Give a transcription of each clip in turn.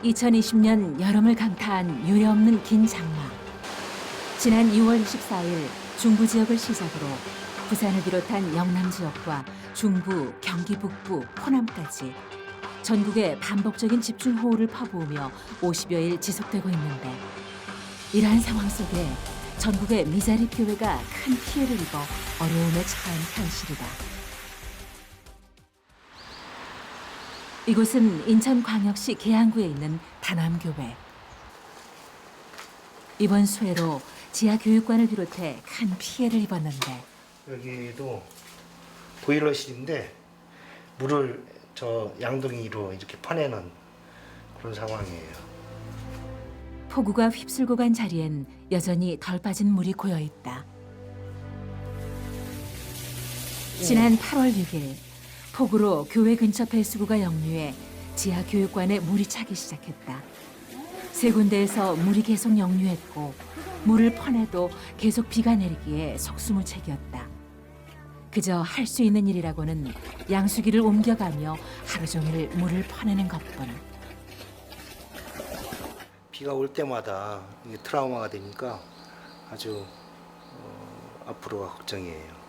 2020년 여름을 강타한 유례없는 긴 장마. 지난 6월 24일 중부 지역을 시작으로 부산을 비롯한 영남 지역과 중부, 경기 북부, 호남까지 전국에 반복적인 집중호우를 퍼부으며 50여일 지속되고 있는데, 이러한 상황 속에 전국의 미자립 교회가 큰 피해를 입어 어려움에 처한 현실이다. 이곳은 인천광역시 계양구에 있는 다남교회. 이번 수해로 지하교육관을 비롯해 큰 피해를 입었는데, 여기도 보일러실인데 물을 저 양동이로 이렇게 퍼내는 그런 상황이에요. 폭우가 휩쓸고 간 자리엔 여전히 덜 빠진 물이 고여 있다. 지난 8월 6일 폭우로 교회 근처 배수구가 역류해 지하 교육관에 물이 차기 시작했다. 세 군데에서 물이 계속 역류했고 물을 퍼내도 계속 비가 내리기에 속수무책이었다. 그저 할 수 있는 일이라고는 양수기를 옮겨가며 하루 종일 물을 퍼내는 것뿐. 비가 올 때마다 이게 트라우마가 되니까 아주 앞으로가 걱정이에요.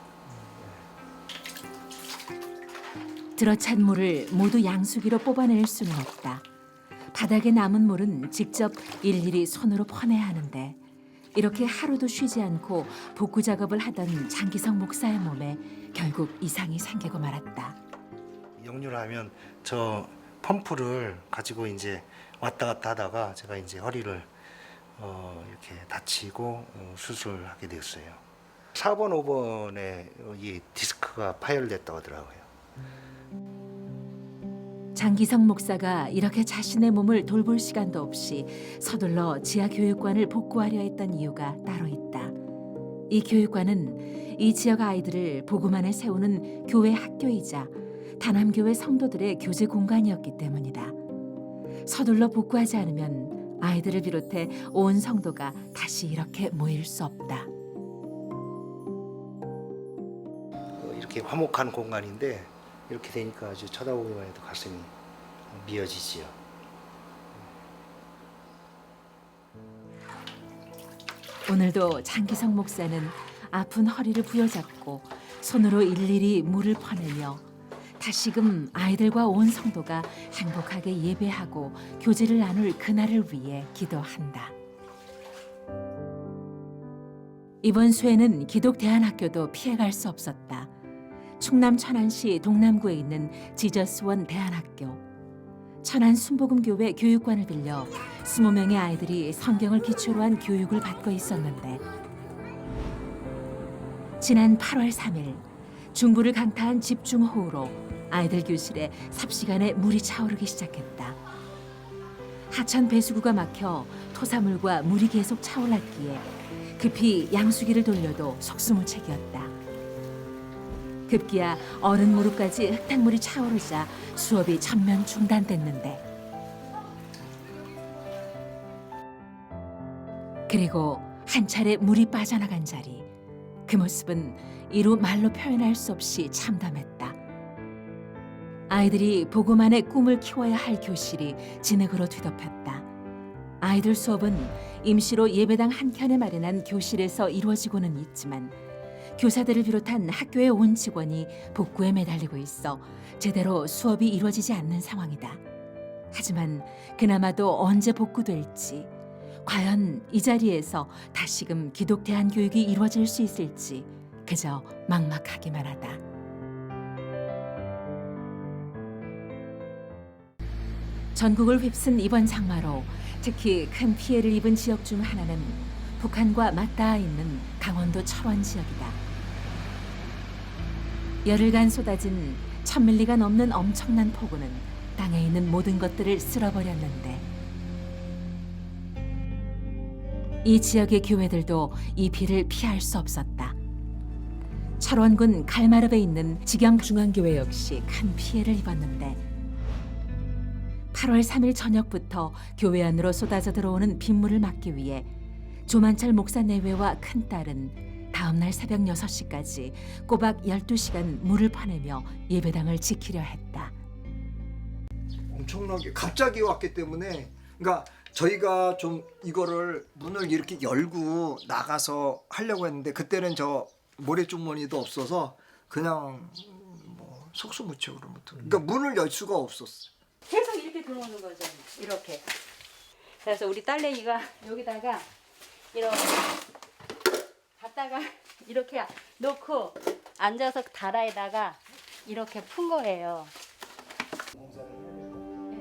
들어찬 물을 모두 양수기로 뽑아낼 수는 없다. 바닥에 남은 물은 직접 일일이 손으로 퍼내야 하는데, 이렇게 하루도 쉬지 않고 복구 작업을 하던 장기성 목사의 몸에 결국 이상이 생기고 말았다. 역류를 하면 저 펌프를 가지고 이제 왔다 갔다 하다가 제가 이제 허리를 이렇게 다치고 수술을 하게 됐어요. 4번, 5번에 이 디스크가 파열됐다고 하더라고요. 장기성 목사가 이렇게 자신의 몸을 돌볼 시간도 없이 서둘러 지하 교육관을 복구하려 했던 이유가 따로 있다. 이 교육관은 이 지역 아이들을 보고만에 세우는 교회 학교이자 다남교회 성도들의 교제 공간이었기 때문이다. 서둘러 복구하지 않으면 아이들을 비롯해 온 성도가 다시 이렇게 모일 수 없다. 이렇게 화목한 공간인데 이렇게 되니까 아주 쳐다보기만 해도 가슴이 미어지지요. 오늘도 장기성 목사는 아픈 허리를 부여잡고 손으로 일일이 물을 퍼내며 다시금 아이들과 온 성도가 행복하게 예배하고 교제를 나눌 그날을 위해 기도한다. 이번 수해는 기독대안학교도 피해갈 수 없었다. 충남 천안시 동남구에 있는 지저스원 대안학교. 천안 순복음교회 교육관을 빌려 20명의 아이들이 성경을 기초로 한 교육을 받고 있었는데, 지난 8월 3일 중부를 강타한 집중호우로 아이들 교실에 삽시간에 물이 차오르기 시작했다. 하천 배수구가 막혀 토사물과 물이 계속 차올랐기에 급히 양수기를 돌려도 속수무책이었다. 급기야 어른 무릎까지 흙탕물이 차오르자 수업이 전면 중단됐는데, 그리고 한 차례 물이 빠져나간 자리, 그 모습은 이루 말로 표현할 수 없이 참담했다. 아이들이 보고만의 꿈을 키워야 할 교실이 진흙으로 뒤덮였다. 아이들 수업은 임시로 예배당 한켠에 마련한 교실에서 이루어지고는 있지만 교사들을 비롯한 학교의 온 직원이 복구에 매달리고 있어 제대로 수업이 이루어지지 않는 상황이다. 하지만 그나마도 언제 복구될지, 과연 이 자리에서 다시금 기독대안 교육이 이루어질 수 있을지 그저 막막하기만 하다. 전국을 휩쓴 이번 장마로 특히 큰 피해를 입은 지역 중 하나는 북한과 맞닿아 있는 강원도 철원 지역이다. 열흘간 쏟아진 1000밀리가 넘는 엄청난 폭우는 땅에 있는 모든 것들을 쓸어버렸는데, 이 지역의 교회들도 이 비를 피할 수 없었다. 철원군 갈마릅에 있는 직영중앙교회 역시 큰 피해를 입었는데, 8월 3일 저녁부터 교회 안으로 쏟아져 들어오는 빗물을 막기 위해 조만철 목사 내외와 큰딸은 다음 날 새벽 6시까지 꼬박 12시간 물을 퍼내며 예배당을 지키려 했다. 엄청나게 갑자기 왔기 때문에 그러니까 저희가 좀 이거를 문을 이렇게 열고 나가서 하려고 했는데 그때는 저 모래주머니도 없어서 그냥 뭐 속수무책으로 그러니까 문을 열 수가 없었어. 계속 이렇게 들어오는 거죠. 이렇게. 그래서 우리 딸내미가 여기다가 이렇게 갖다가 이렇게 놓고 앉아서 다라에다가 이렇게 푼 거예요.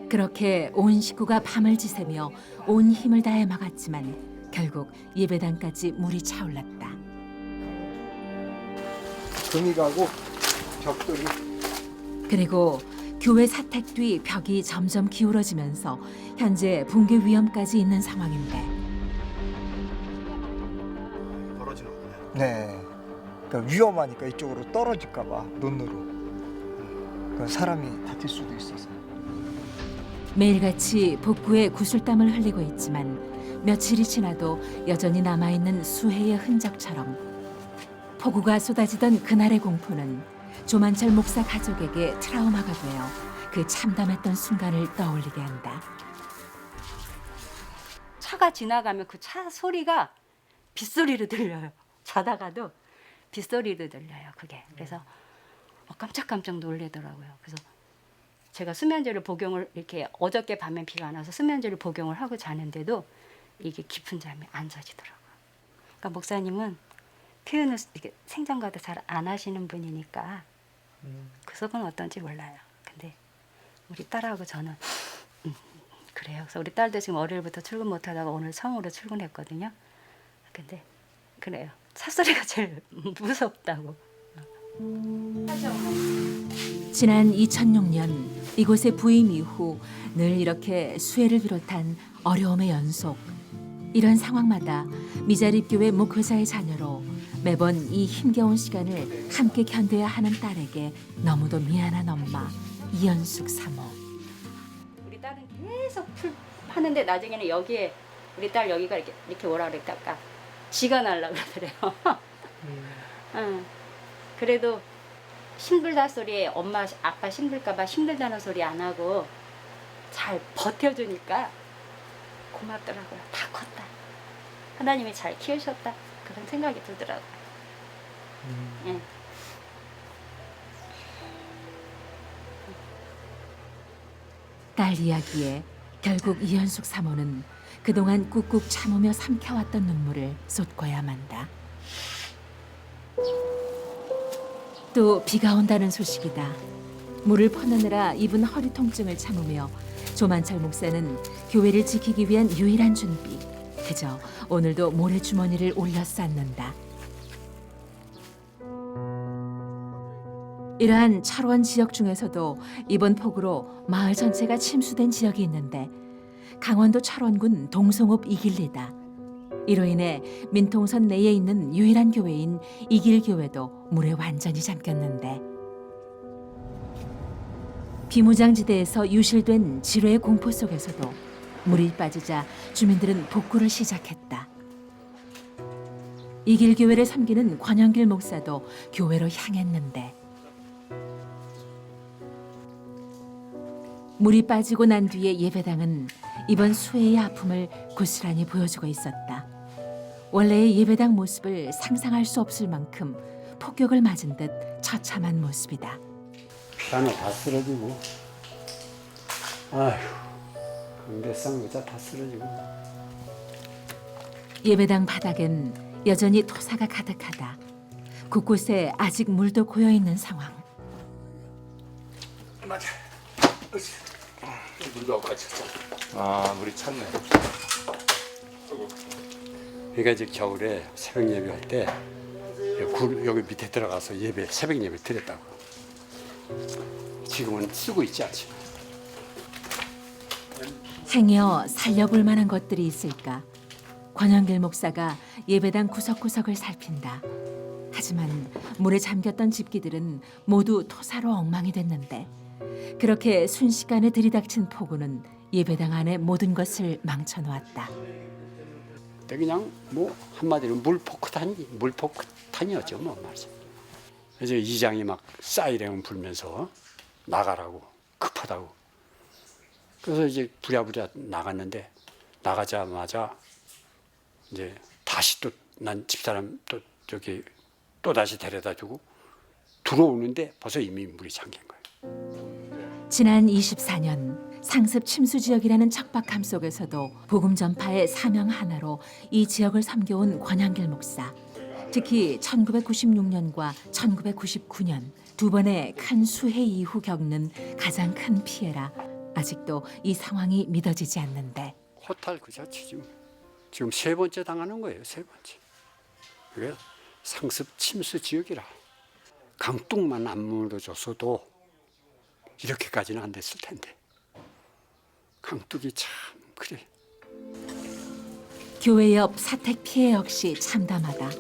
그렇게 온 식구가 밤을 지새며 온 힘을 다해 막았지만 결국 예배당까지 물이 차올랐다. 금이 가고 벽돌이 그리고 교회 사택 뒤 벽이 점점 기울어지면서 현재 붕괴 위험까지 있는 상황인데 벌어지는 거네요. 네. 그러니까 위험하니까 이쪽으로 떨어질까 봐 논으로. 그 사람이 다칠 수도 있어서. 매일같이 복구에 구슬땀을 흘리고 있지만 며칠이 지나도 여전히 남아있는 수해의 흔적처럼 폭우가 쏟아지던 그날의 공포는 조만철 목사 가족에게 트라우마가 되어 그 참담했던 순간을 떠올리게 한다. 차가 지나가면 그 차 소리가 빗소리로 들려요. 자다가도 빗소리로 들려요. 그게. 그래서 깜짝깜짝 놀래더라고요. 그래서 제가 수면제를 복용을 이렇게 어저께 밤에 비가 안 와서 수면제를 복용을 하고 자는데도 이게 깊은 잠이 안 자지더라고요. 그러니까 목사님은 표현을 이렇게 생전과도 잘 안 하시는 분이니까 그 속은 어떤지 몰라요. 근데 우리 딸하고 저는 그래요. 그래서 우리 딸도 지금 월요일부터 출근 못하다가 오늘 처음으로 출근했거든요. 근데 그래요. 찻소리가 제일 무섭다고. 지난 2006년 이곳의 부임 이후 늘 이렇게 수해를 비롯한 어려움의 연속. 이런 상황마다 미자립교회 목회자의 자녀로 매번 이 힘겨운 시간을 함께 견뎌야 하는 딸에게 너무도 미안한 엄마 이연숙 사모. 우리 딸은 계속 하는데 나중에는 여기에 우리 딸 여기가 이렇게 오라 그랬다가 지가 날라 그러더래요. 응. 그래도 힘들다 소리에 엄마 아빠 힘들까봐 힘들다는 소리 안 하고 잘 버텨주니까 고맙더라고요. 다 컸다. 하나님이 잘 키우셨다. 그런 생각이 들더라고요. 예. 딸 이야기에 결국 이연숙 사모는 그동안 꾹꾹 참으며 삼켜왔던 눈물을 쏟고야 만다. 또 비가 온다는 소식이다. 물을 퍼내느라 입은 허리 통증을 참으며 조만철 목사는 교회를 지키기 위한 유일한 준비, 그저 오늘도 모래주머니를 올려 쌓는다. 이러한 철원 지역 중에서도 이번 폭우로 마을 전체가 침수된 지역이 있는데 강원도 철원군 동성읍 이길리다. 이로 인해 민통선 내에 있는 유일한 교회인 이길교회도 물에 완전히 잠겼는데 비무장지대에서 유실된 지뢰의 공포 속에서도 물이 빠지자 주민들은 복구를 시작했다. 이길교회를 섬기는 권영길 목사도 교회로 향했는데 물이 빠지고 난 뒤에 예배당은 이번 수해의 아픔을 고스란히 보여주고 있었다. 원래의 예배당 모습을 상상할 수 없을 만큼 폭격을 맞은 듯 처참한 모습이다. 피아노 다 쓰러지고, 아휴, 강대 쌍의자 다 쓰러지고. 예배당 바닥엔 여전히 토사가 가득하다. 곳곳에 아직 물도 고여 있는 상황. 맞아. 물도 같이 차. 아, 물이 찼네. 그러니까 이제 겨울에 새벽 예배할 때 여기 밑에 들어가서 새벽 예배 드렸다고. 지금은 쓰고 있지 않지만. 행여 살려볼 만한 것들이 있을까? 권영길 목사가 예배당 구석구석을 살핀다. 하지만 물에 잠겼던 집기들은 모두 토사로 엉망이 됐는데 그렇게 순식간에 들이닥친 폭우는 예배당 안의 모든 것을 망쳐놓았다. 그냥 뭐 한마디로 물폭탄이었죠 뭐 말씀. 그래서 이장이 막 사이렌 불면서 나가라고 급하다고 그래서 이제 부랴부랴 나갔는데 나가자마자 이제 다시 또 난 집사람 또 저기 또 다시 데려다주고 들어오는데 벌써 이미 물이 잠긴 거예요. 지난 24년 상습 침수 지역이라는 척박함 속에서도 복음 전파의 사명 하나로 이 지역을 섬겨온 권양길 목사. 특히 1996년과 1999년 두 번의 큰 수해 이후 겪는 가장 큰 피해라 아직도 이 상황이 믿어지지 않는데 허탈 그 자체지. 지금 세 번째 당하는 거예요. 세 번째. 그게 상습 침수 지역이라. 강둑만 안 무너졌어도 이렇게까지는 안 됐을 텐데. 강둑이 참 그래. 교회 옆 사택 피해 역시 참담하다.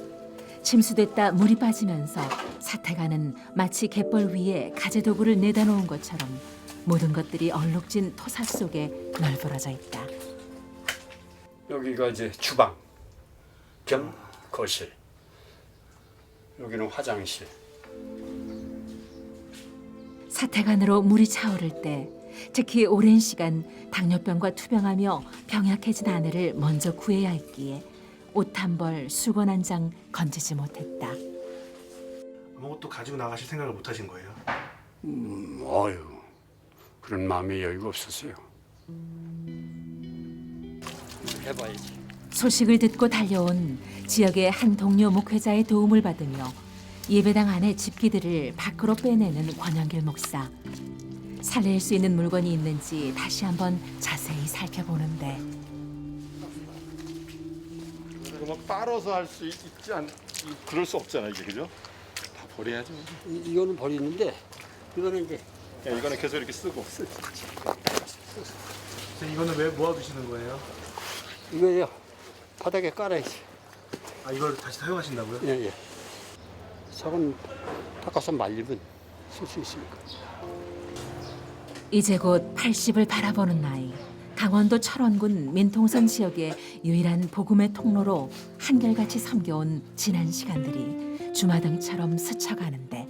침수됐다 물이 빠지면서 사택안은 마치 갯벌 위에 가재도구를 내다 놓은 것처럼 모든 것들이 얼룩진 토사 속에 널브러져 있다. 여기가 이제 주방 겸 거실. 여기는 화장실. 사택안으로 물이 차오를 때 특히 오랜 시간 당뇨병과 투병하며 병약해진 아내를 먼저 구해야 했기에 옷 한 벌, 수건 한 장 건지지 못했다. 아무것도 가지고 나가실 생각을 못 하신 거예요? 어휴, 그런 마음의 여유가 없었어요. 해봐야지. 소식을 듣고 달려온 지역의 한 동료 목회자의 도움을 받으며 예배당 안의 집기들을 밖으로 빼내는 권양길 목사. 살릴 수 있는 물건이 있는지 다시 한번 자세히 살펴보는데 이거 막 빨아서 할 수 있지 않? 그럴 수 없잖아 이게 그죠? 다 버려야죠. 이거는 버리는데 이거는 이제 야, 이거는 계속 이렇게 쓰고. 선생님 이거는 왜 모아두시는 거예요? 이거요 바닥에 깔아야지. 아 이걸 다시 사용하신다고요? 예. 저건 닦아서 말리면 쓸 수 있으니까. 이제 곧 80을 바라보는 나이. 강원도 철원군 민통선 지역의 유일한 복음의 통로로 한결같이 섬겨온 지난 시간들이 주마등처럼 스쳐가는데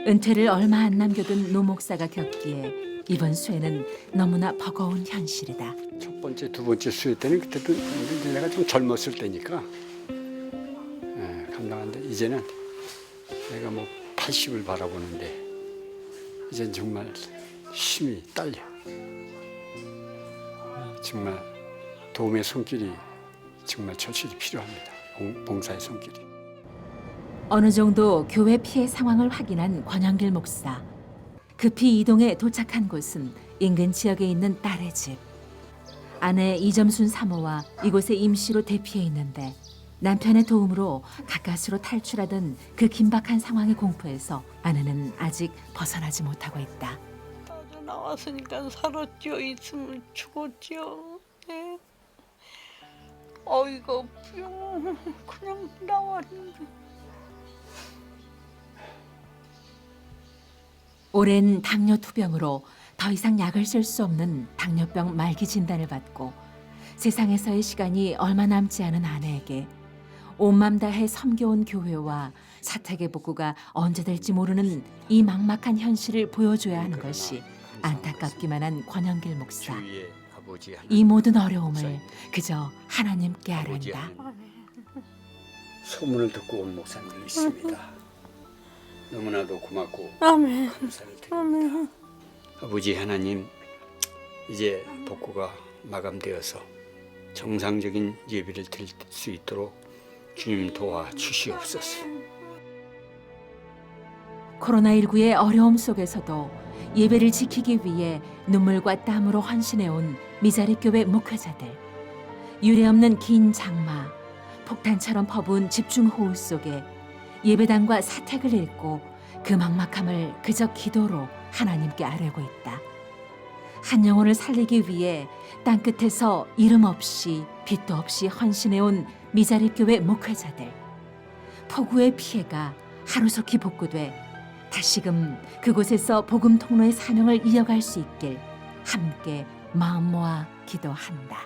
은퇴를 얼마 안 남겨둔 노 목사가 겪기에 이번 수해는 너무나 버거운 현실이다. 첫 번째, 두 번째 수해 때는 그때도 내가 좀 젊었을 때니까 감당한데 이제는 내가 뭐 80을 바라보는데 이젠 정말 힘이 딸려. 정말 도움의 손길이 정말 절실히 필요합니다. 봉사의 손길이. 어느 정도 교회 피해 상황을 확인한 권양길 목사. 급히 이동해 도착한 곳은 인근 지역에 있는 딸의 집. 아내 이점순 사모와 이곳에 임시로 대피해 있는데 남편의 도움으로 가까스로 탈출하던 그 긴박한 상황의 공포에서 아내는 아직 벗어나지 못하고 있다. 나왔으니까 살았죠. 있으면 죽었죠. 예. 어이가 없죠. 그냥 나왔는데. 오랜 당뇨 투병으로 더 이상 약을 쓸 수 없는 당뇨병 말기 진단을 받고 세상에서의 시간이 얼마 남지 않은 아내에게 온맘 다해 섬겨온 교회와 사택의 복구가 언제 될지 모르는 이 막막한 현실을 보여줘야 하는 것이 안타깝기만 한 권양길 목사. 주위에 아버지 이 모든 어려움을 그저 하나님께 아뢰는다. 소문을 듣고 온 목사님들 있습니다. 너무나도 고맙고 아멘. 감사를 드립니다. 아버지 하나님, 이제 복구가 마감되어서 정상적인 예배를 드릴 수 있도록 주님 도와주시옵소서. 코로나19의 어려움 속에서도 예배를 지키기 위해 눈물과 땀으로 헌신해온 미자립교회 목회자들. 유례없는 긴 장마, 폭탄처럼 퍼부은 집중호우 속에 예배당과 사택을 잃고 그 막막함을 그저 기도로 하나님께 아뢰고 있다. 한 영혼을 살리기 위해 땅끝에서 이름 없이 빛도 없이 헌신해온 미자립교회 목회자들. 폭우의 피해가 하루속히 복구돼 다시금 그곳에서 복음 통로의 사명을 이어갈 수 있길 함께 마음 모아 기도한다.